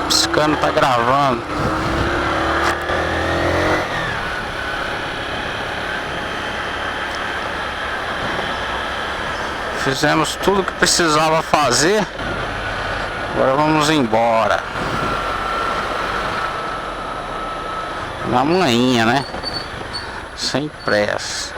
Piscando, tá gravando. Fizemos tudo que precisava fazer. Agora vamos embora. Na manhã, né? Sem pressa.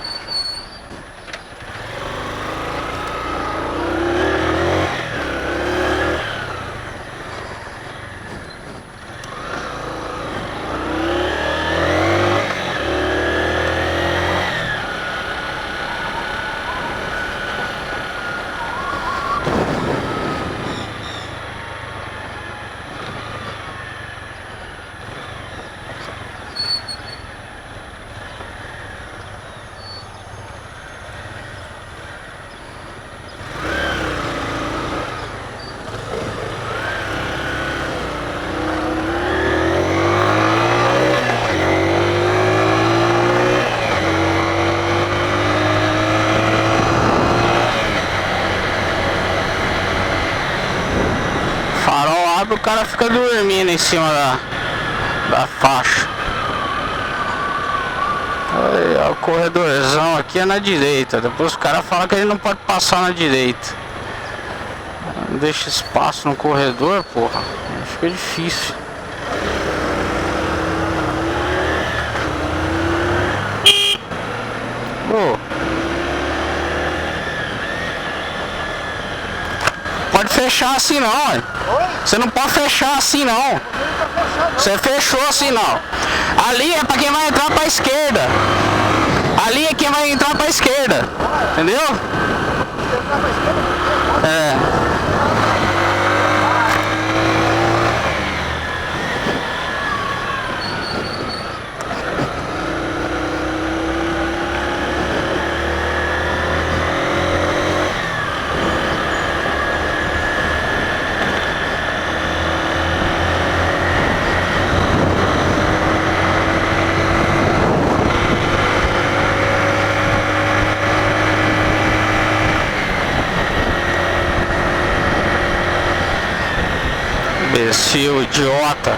O cara fica dormindo em cima da faixa. Aí, ó, o corredorzão aqui é na direita. Depois o cara fala que ele não pode passar na direita. Não deixa espaço no corredor, porra. Fica difícil. Pô. Pode fechar assim não, hein? Você não pode fechar assim não. Você fechou assim não. Ali é pra quem vai entrar pra esquerda. Ali é quem vai entrar pra esquerda. Entendeu? É. Imbecil, idiota.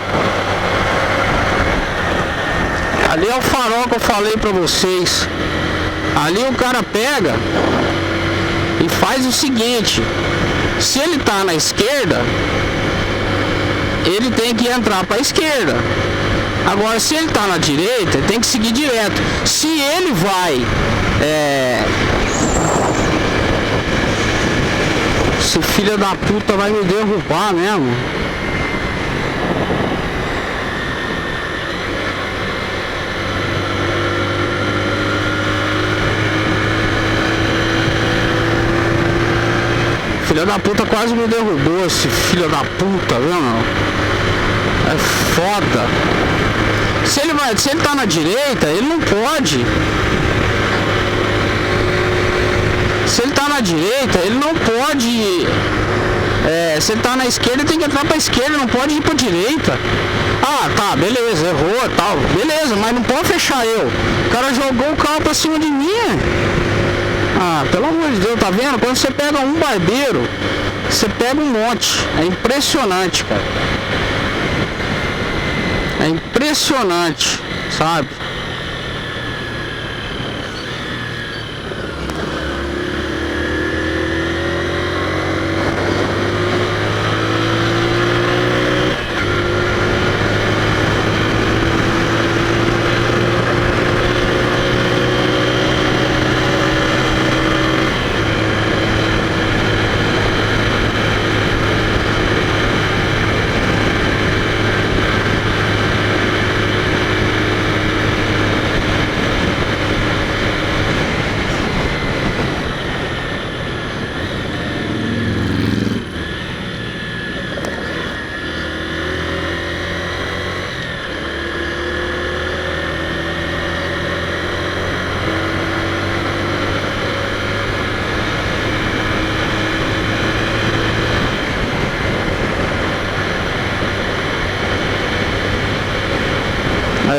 Ali é o farol que eu falei pra vocês. Ali o cara pega e faz o seguinte: se ele tá na esquerda, ele tem que entrar pra esquerda. Agora, se ele tá na direita, ele tem que seguir direto. Se ele vai esse filho da puta vai me derrubar mesmo. Filho da puta quase me derrubou, esse filho da puta, viu, meu? É foda. Se ele tá na direita, ele não pode. Se ele tá na direita, ele não pode. Se ele tá na esquerda, ele tem que entrar pra esquerda, não pode ir pra direita. Ah, tá, beleza, errou, tal, beleza, mas não pode fechar eu. O cara jogou o carro pra cima de mim. Ah, pelo amor de Deus, tá vendo? Quando você pega um barbeiro, você pega um monte. É impressionante, cara. É impressionante, sabe?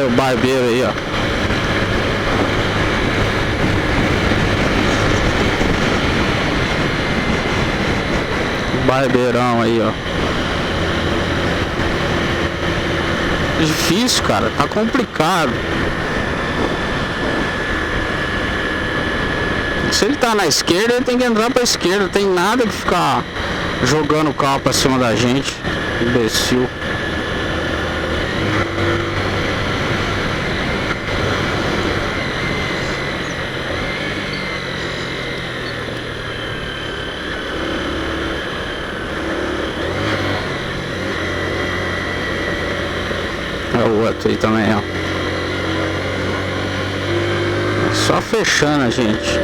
Aí o barbeiro aí, ó. Barbeirão aí, ó. Difícil, cara, tá complicado. Se ele tá na esquerda, ele tem que entrar pra esquerda. Tem nada que ficar jogando o carro pra cima da gente. Imbecil. É o outro aí também, ó. Só fechando, gente.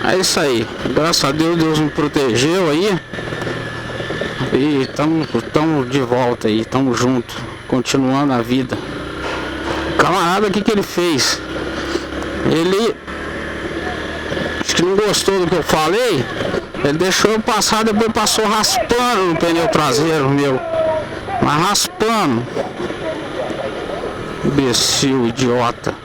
É isso aí, graças a Deus, Deus me protegeu aí. E tamo de volta aí, tamo junto, continuando a vida. O camarada, o que ele fez? Ele acho que não gostou do que eu falei. Ele deixou eu passar, depois passou raspando no pneu traseiro meu. Mas raspando. Imbecil, idiota.